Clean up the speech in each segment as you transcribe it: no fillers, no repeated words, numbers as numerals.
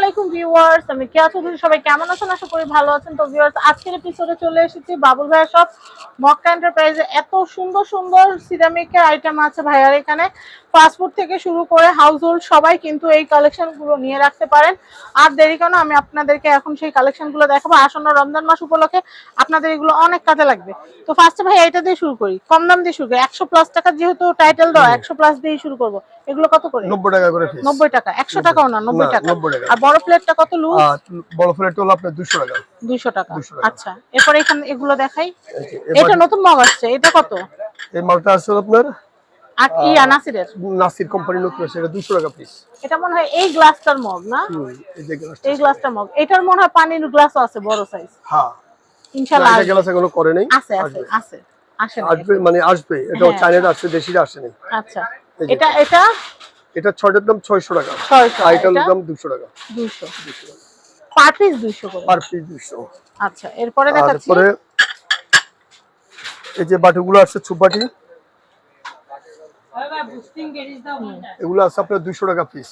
আলাইকুম ভিউয়ার্স, আমি কেয়া চৌধুরী। সবাই কেমন আছেন? আশা করি ভালো আছেন। তো ভিউয়ার্স, আজকের এপিসোডে চলে এসেছি বাবুল ভাইয়ের শপ মক্কা এন্টারপ্রাইজে। এত সুন্দর সুন্দর সিরামিকের আইটেম আছে ভাইয়ার এখানে। ফাস্টফুড থেকে শুরু করে হাউস হোল্ড সবাই কিন্তু এই কালেকশনগুলো নিয়ে রাখতে পারেন। আর দেরি কেন, আমি আপনাদেরকে এখন সেই কালেকশনগুলো দেখাবো। আসন্ন রমজান মাস উপলক্ষে আপনাদের এগুলো অনেক কাজে লাগবে। তো ফার্স্টে ভাই এটা দিয়ে শুরু করি, কম দাম দিয়ে শুরু করি। 100+ টাকা যেহেতু টাইটেল দাও, 100+ দিয়ে শুরু করবো। এগুলো কত করে? 90 টাকা করে পিস। 90 টাকা। 100 টাকাও না, 90 টাকা। 90 টাকা। আর বড় প্লেটটা কত লুজ? বড় প্লেট হলো আপনার 200 টাকা। 200 টাকা। 200 টাকা। আচ্ছা, এরপর এখানে এগুলো দেখাই। এবার এটা নতুন মগ আসছে, এটা কত? এই মালটা আছে আপনার আর ইয়া নাসিরের নাসির কোম্পানি নতুন আছে, এটা 200 টাকা পিস। এটা মনে হয় এই গ্লাসটার মগ না? এই যে গ্লাসটা, এই গ্লাসটার মগ। এটার মনে হয় পানির গ্লাসও আছে বড় সাইজ। হ্যাঁ ইনশাআল্লাহ এটা গ্লাস এখনো করে নাই। আছে আছে আছে। আসে না আসবে মানে আসবে, এটা হ্যাঁ। চাইনাটা আসছে, দেশিটা আসে নাই। আচ্ছা, এই যে। এটা এটা এটা ছয়টার দাম 600 টাকা। 600, আইটার এটা দাম 200 টাকা। 200 পার পিস 200 করে। Per piece 200। আচ্ছা, এরপরে দেখাচ্ছি। তারপরে এই যে বাটিগুলো আছে চুপাটি, এগুলো আছে আপনার 200 টাকা পিস।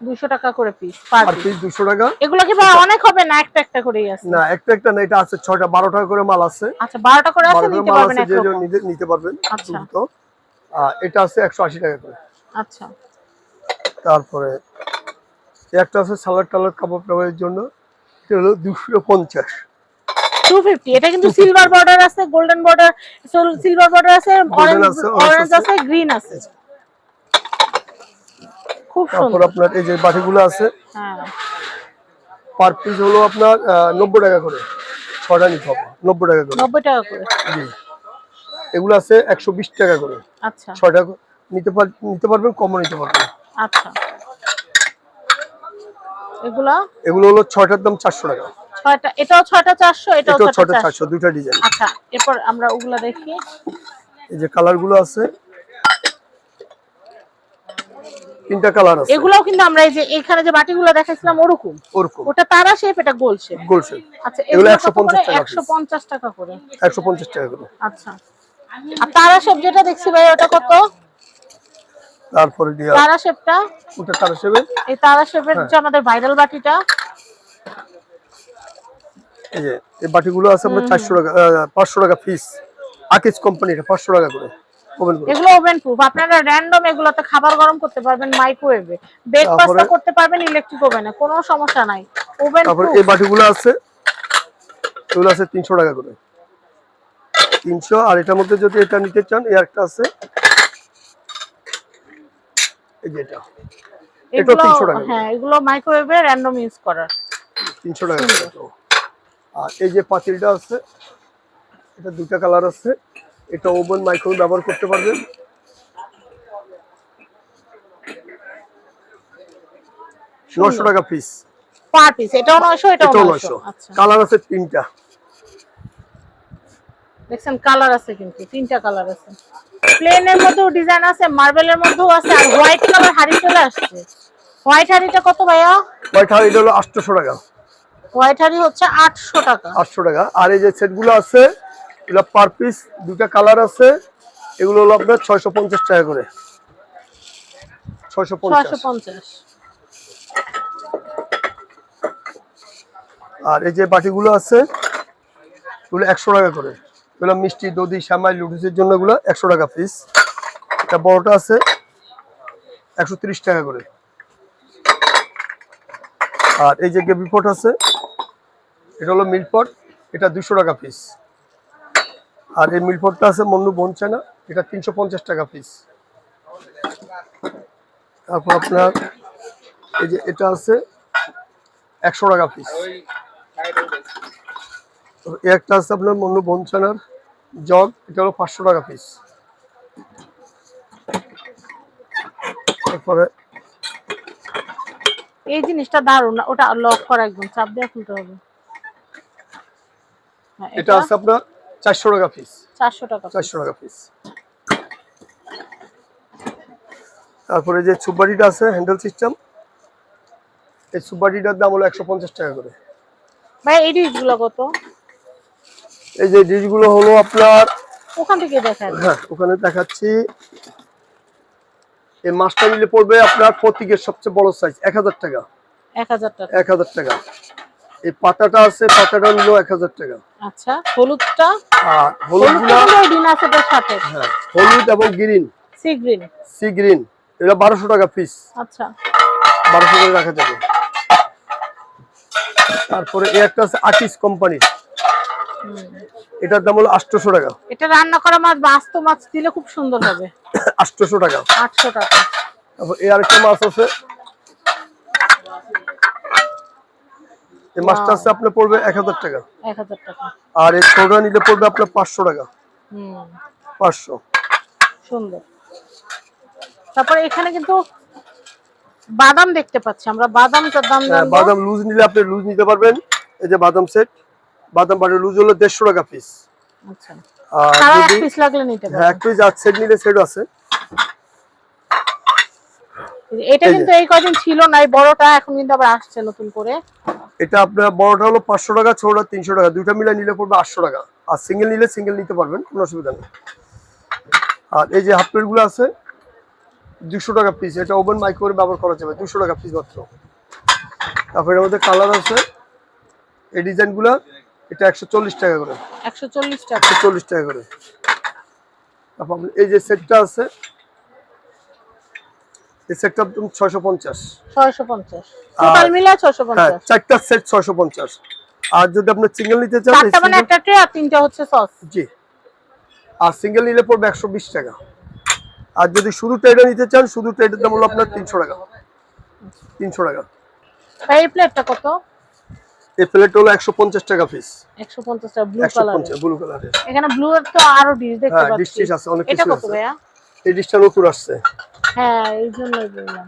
200 টাকা করে পিস, পার পার পিস। পিস 200 টাকা। এগুলো কি ভাই অনেক হবে না একটা একটা করেই আছে? না একটা একটা না, এটা আছে 6টা 12 টাকা করে মাল আছে। আচ্ছা, 12টা করে আছে, 12 নিতে মাল পারবেন আছে, যে একরকম। নিতে পারবেন। আচ্ছা। তো এটা আছে 180 টাকা করে। আচ্ছা, তারপরে একটা আছে সালাড টালাড কাবাব টাবাবের জন্য, এটা হলো 250। 250। এটা কিন্তু সিলভার বর্ডার আছে, গোল্ডেন বর্ডার, সিলভার বর্ডার আছে, Golden আছে, অরেঞ্জ আছে, গ্রিন আছে। খুব তারপর সুন্দর। আপনার এই যে বাটিগুলো আছে, হ্যাঁ, পার পিস হলো আপনার 90 টাকা করে। 6টা নিতে হবে 90 টাকা করে। 90 টাকা করে। জি, এগুলো আছে 120 টাকা করে। আচ্ছা 6টা নিতে পারবেন, কমও নিতে পারবেন। আচ্ছা, এগুলা এগুলো হলো 6টার দাম 400 টাকা। 6টা, এটাও 6টা 400, এটাও 6টা 400। 400, দুইটা ডিজাইন। আচ্ছা, এরপর আমরা ওগুলা দেখি। এই যে কালারগুলো আছে, 3টা কালার আছে। এগুলাও কিন্তু আমরা এই যে এখানে যে বাটিগুলো দেখাইছিলাম ওরকম। ওটা তারা শেপ, এটা গোল শেপ। গোল শেপ। আচ্ছা, এগুলো এগুলো 150 টাকা। 150 টাকা করে। 150 টাকা করে। আচ্ছা, আর তারা শেপ যেটা দেখছি ভাই, ওটা কত? তারপরে দিয়া তারা শেপটা, ওটা তারা শেপের। এই তারা শেপের যে আমাদের ভাইরাল বাটিটা, এই যে এই বাটিগুলো আছে আপনার 400 টাকা, 500 টাকা পিস। আকিজ কোম্পানির 500 টাকা করে। ওভেন করে। এগুলো ওভেন প্রুফ। আপনারা র‍্যান্ডম এগুলোতে খাবার গরম করতে পারবেন, মাইক্রোওয়েভে, বেক পাস্তা করতে পারবেন ইলেকট্রিক ওভেনে, কোনো সমস্যা নাই। ওভেন তারপর প্রুফ। এই বাটিগুলো আছে, এগুলো আছে 300 টাকা করে। 300। আর এটার মধ্যে যদি এটা নিতে চান, এই একটা আছে, এই যে এটা, এটা 300 টাকা। হ্যাঁ, এগুলো মাইক্রোওয়েভে র‍্যান্ডম ইউজ করার। 300 টাকা করে। আর এই যে পাতিলটা আছে, এটা দুটো কালার আছে, এটা ওভেন মাইক্রোওয়েভ ব্যবহার করতে পারবেন। 900 টাকা পিস। Per piece. এটাও 900, এটাও 900। আচ্ছা, কালার আছে 3টা। দেখছেন কালার আছে, কিন্তু 3টা কালার আছে। প্লেনের মধ্যেও ডিজাইন আছে, মার্বেলের মধ্যেও আছে, আর হোয়াইট কালার হাড়ি চলে আসছে। হোয়াইট হাড়িটা কত ভাইয়া? হোয়াইট হাড়ি হলো 800 টাকা। হোয়াইট হাড়ি হচ্ছে 800 টাকা। 800 টাকা। আর এই যে সেটগুলো আছে, এগুলো পার পিস দুটো কালার আছে, এগুলো হলো আপনার 650 টাকা করে। 650। আর এই যে বাটিগুলো আছে, এগুলো 100 টাকা করে। এগুলো মিষ্টি, দধি, শ্যামাই, লুডুসের জন্য এগুলো 100 টাকা পিস। এটা বড়টা আছে 130 টাকা করে। আর এই যে গেবি পট আছে, এটা হলো মিল্ক পট, এটা 200 টাকা পিস। আর এই মিল্ক পটটা আছে মন্নু বনচানা, এটা 350 টাকা পিস। তারপর আপনার এই যে এটা আছে 100 টাকা পিস। একটা আছে আপনার মন্নু বনচানার জগ, এটা হলো 500 টাকা পিস। তারপরে এই জিনিসটা দারুণ, ওটা লক করা, একদম চাপ দিয়ে খুলতে হবে। এটা আছে আপনার 400 টাকা পিস। 400 টাকা। 400 টাকা পিস। তারপরে যে সুপারিটা আছে হ্যান্ডেল সিস্টেম, এই সুপারিটার দাম হলো 150 টাকা করে। ভাই এই ডিশগুলো কত? এই যে ডিশগুলো হলো আপনার ওখান থেকে দেখান। হ্যাঁ, ওখানে দেখাচ্ছি। এই মাছটা নিলে পড়বে আপনার প্রত্যেকের সবচেয়ে বড় সাইজ 1000 টাকা। 1000 টাকা। 1000 টাকা। এই পাতাটা আছে, পাতাটা নিল 1000 টাকা। আচ্ছা, হলুদটা? আর হলুদটা হলুদগুলা কিন্তু ডিনার সেটের সাথে। হ্যাঁ, হলুদ এবং green, sea green. Sea green, এটা 1200 টাকা পিস। আচ্ছা, 1200 করে রাখা যাবে। তারপরে এই একটা আছে আর্টিস্ট কোম্পানির, এটার দাম হলো 800 টাকা। এটা রান্না করা মাছ বা আস্ত মাছ দিলে খুব সুন্দর হবে। 800 টাকা। 800 টাকা। তারপর এই আরেকটা মাছ আছে, এই মাছটা আছে আপনার পড়বে 1000 টাকা। 1000 টাকা। আর এই ছোটটা নিলে পড়বে আপনার 500 টাকা। 500। সুন্দর। তারপরে এখানে কিন্তু বাদাম দেখতে পাচ্ছি আমরা, বাদামটার দাম জানবো। বাদাম লুজ নিলে আপনি লুজ নিতে পারবেন। এই যে বাদাম সেট, বাদাম বাটার লুজ হলো 150 টাকা পিস। আচ্ছা, আর সারা এক যদি পিস লাগলে নিতে হ্যাঁ, এক পারবেন। পিস আর সেট নিলে সেট আছে। এটা কিন্তু এই কয়দিন ছিল না, এই বড়টা এখন কিন্তু আবার আসছে নতুন করে। এটা আপনার বড়টা হলো 500 টাকা, ছোটটা 300 টাকা, দুইটা মিলে নিলে পড়বে 800 টাকা। আর সিঙ্গেল নিলে সিঙ্গেল নিতে পারবেন, কোনো অসুবিধা নেই। আর এই যে হাফ প্লেট গুলো আছে 200 টাকা পিস, এটা ওভেন মাইক্রোওয়েভ ব্যবহার করা যাবে, 200 টাকা পিস মাত্র। তারপরে এর মধ্যে কালার আছে, এই ডিজাইন গুলা, এটা 140 টাকা করে। 140 টাকা। 140 টাকা করে। তারপর এই যে সেটটা আছে, এই সেটটা 650। 650 টোটাল মিলে 650। হ্যাঁ, চারটা সেট 650। আর যদি আপনি সিঙ্গেল নিতে চান, চারটা মানে একটা ট্রে আর তিনটা হচ্ছে সস। জি। আর সিঙ্গেল নিলে পড়বে 120 টাকা। আর যদি শুধু ট্রেটা নিতে চান, শুধু ট্রেটার দাম হলো আপনার 300 টাকা। 300 টাকা। এই প্লেটটা কত? এই প্লেট হলো 150 টাকা পিস। 150 টাকা ব্লু কালার। 150 ব্লু কালারের। এখানে ব্লু এর তো আরো ডিশ দেখতে হ্যাঁ, পাচ্ছি। ডিশ টিশ আছে, অনেক এটা কিছু কত আছে। ভাইয়া? এই ডিশটা নতুন আসছে। হ্যাঁ, এই জন্যই বললাম।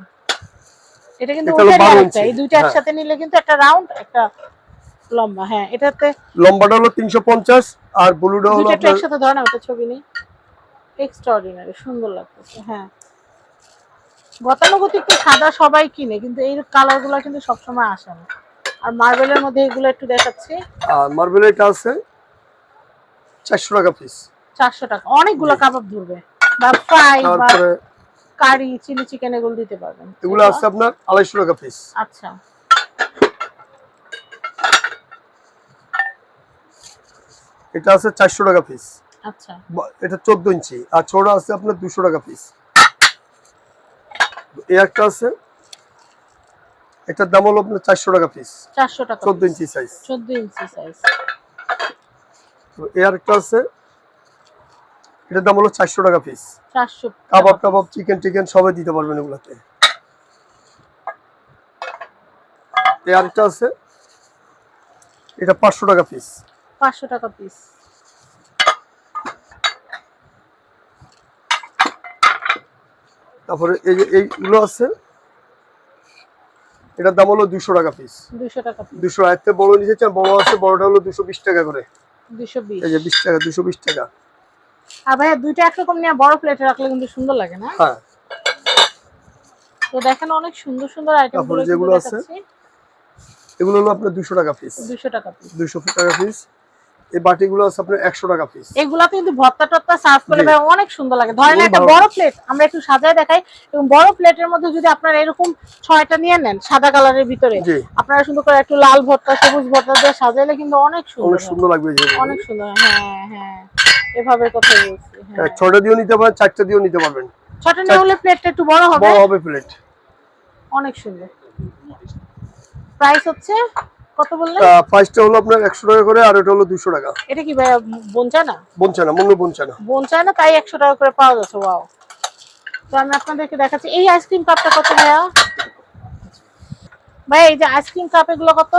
এটা কিন্তু এটা হলো ওটারই 12 আরেকটা, ইঞ্চি। এই দুইটা হ্যাঁ। একসাথে নিলে কিন্তু একটা রাউন্ড একটা লম্বা। হ্যাঁ, এটাতে লম্বাটা হলো 350 আর ব্লুটা হলো দুইটা আপনার একসাথে ধরে না, ওটা ছবি নেই। এক্সট্রাঅর্ডিনারি সুন্দর লাগতেছে। হ্যাঁ, গতানুগতিক তো সাদা সবাই কিনে, কিন্তু এই কালারগুলো কিন্তু সবসময় আসে না। আর মার্বেলের মধ্যে এগুলো একটু দেখাচ্ছি। আর মার্বেল এটা আছে 400 টাকা পিস। 400 টাকা। অনেকগুলো কাবাব ধরবে বা ফ্রাই বা তারপরে কারি, চিলি চিকেন এগুলো দিতে পারবেন। এগুলো আছে আপনার 250 টাকা পিস। আচ্ছা, এটা আছে 400 টাকা পিস। আচ্ছা, এটা 14 ইঞ্চি। আর ছোট আছে আপনার 200 টাকা পিস। এই একটা আছে, এটার দাম হলো আপনার 400 টাকা পিস। 400 টাকা। 14 ইঞ্চি সাইজ। 14 ইঞ্চি সাইজ। তো এই আরেকটা আছে, এটার দাম হলো 400 টাকা পিস। 400 কাবাব কাবাব, চিকেন টিকেন সবাই দিতে পারবেন এগুলাতে। এই আরেকটা আছে, এটা 500 টাকা পিস। 500 টাকা পিস। তারপরে এই যে এইগুলো আছে, এটার দাম হলো 200 টাকা পিস। 200 টাকা পিস। 200। এর থেকে বড় নিতে চান, বড় আছে, বড়টা হলো 220 টাকা করে। 220। এই যে 20 টাকা, 220 টাকা। আর ভাইয়া দুইটা একরকম নিয়ে বড় প্লেটে রাখলে কিন্তু সুন্দর লাগে না? হ্যাঁ। তো দেখেন অনেক সুন্দর সুন্দর আইটেম গুলো তারপরে যেগুলো আছে, এগুলো হলো আপনার 200 টাকা পিস। 200 টাকা পিস। 200 টাকা পিস। এই বাটিগুলো আছে আপনার 100 টাকা পিস। এগুলাতে কিন্তু ভর্তা টর্তা সার্ভ করে জি। ভাই অনেক সুন্দর লাগে। ধরেন খুবই একটা ভালো বড় লাগে। প্লেট আমরা একটু সাজায় দেখাই, এবং বড় প্লেটের মধ্যে যদি আপনারা এরকম 6টা নিয়ে নেন সাদা কালারের ভিতরে, জি। আপনারা সুন্দর করে একটু লাল ভর্তা, সবুজ ভর্তা দিয়ে সাজাইলে কিন্তু অনেক সুন্দর অনেক হয়। সুন্দর লাগবে এই যে। অনেক সুন্দর। হ্যাঁ হ্যাঁ, এভাবে কথা বলছি। হ্যাঁ, হ্যাঁ, 6টা দিয়েও নিতে পারেন, 4টা দিয়েও নিতে পারবেন। 6টা নিয়ে হলে প্লেটটা একটু বড় হবে। বড় হবে প্লেট। অনেক সুন্দর। প্রাইস হচ্ছে কত বললেন? প্রাইসটা হলো আপনার 100 টাকা করে, আর এটা হলো 200 টাকা। এটা কি ভাইয়া বঞ্চানা? বঞ্চানা, মূল্য বঞ্চানা। বঞ্চানা, তাই 100 টাকা করে পাওয়া যাচ্ছে। ওয়াও। তো আমি আপনাদেরকে দেখাচ্ছি এই আইসক্রিম কাপটা কত ভাইয়া? ভাই এই যে আইসক্রিম কাপ এগুলো কত?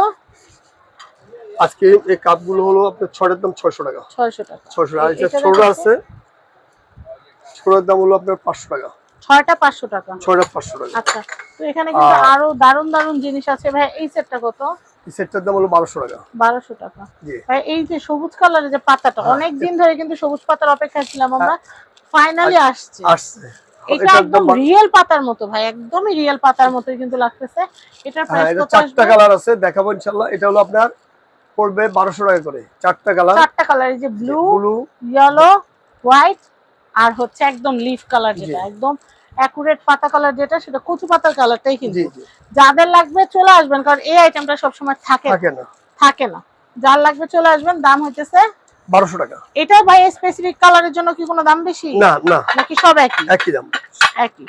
আজকে এই কাপগুলো হলো আপনার 6টার দাম 600 টাকা। 600 টাকা। 600 টাকা। এটা ছোটটা আছে, ছোটটার দাম হলো আপনার 500 টাকা। 6টা 500 টাকা। 6টা 500 টাকা। আচ্ছা, তো এখানে কিন্তু আরো দারুন দারুন জিনিস আছে ভাই। এই সেটটা কত? এই সেটটার দাম হলো 1200 টাকা। 1200 টাকা। জি। ভাই এই যে সবুজ কালারের যে পাতাটা, অনেক দিন ধরে কিন্তু সবুজ পাতার অপেক্ষায় ছিলাম আমরা, ফাইনালি আসছে। আসছে। এটা একদম রিয়েল পাতার মতো ভাই, একদমই রিয়েল পাতার মতোই কিন্তু লাগতেছে। এটার হ্যাঁ, প্রাইস এটা কত? 4টা কালার আছে, দেখাবো ইনশাআল্লাহ। এটা হলো আপনার পড়বে 1200 টাকা করে। 4টা কালার। 4টা কালার, এই যে ব্লু, ব্লু, ইয়েলো, হোয়াইট আর হচ্ছে একদম লিফ কালার, যেটা একদম অ্যাকুরেট পাতা কালার যেটা সেটা কচু পাতার কালারটাই কিন্তু। জি জি যাদের লাগবে চলে আসবেন, কারণ এই আইটেমটা সবসময় থাকে না থাকে না। যার লাগবে চলে আসবেন। দাম হইতেছে 1200 টাকা। এটা ভাই স্পেসিফিক কালারের জন্য কি কোনো দাম বেশি? না না, নাকি সব একই? একই দাম। একই।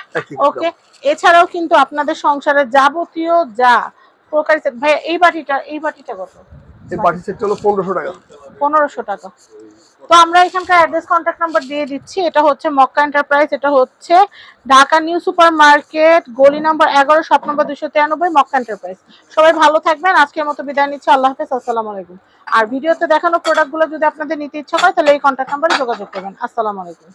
ওকে, এছাড়াও কিন্তু আপনাদের সংসারের যাবতীয় যা প্রকার সেট ভাই, এই বাটিটা কত? এই বাটি সেট হলো 1500 টাকা। 1500 টাকা। তো আমরা এখানকার অ্যাড্রেস কন্ট্যাক্ট নাম্বার দিয়ে দিচ্ছি। এটা হচ্ছে মক্কা এন্টারপ্রাইজ, এটা হচ্ছে ঢাকা নিউ সুপার মার্কেট, গলি number 11, shop number 293, Mecca enterprise. সবাই ভালো থাকবেন, আজকের মতো বিদায় নিচ্ছি। আল্লাহ হাফেজ, আসসালামু আলাইকুম। আর ভিডিওতে দেখানো প্রোডাক্টগুলো যদি আপনাদের নিতে ইচ্ছা করে তাহলে এই কন্ট্যাক্ট নাম্বারে যোগাযোগ করবেন। আসসালামু আলাইকুম।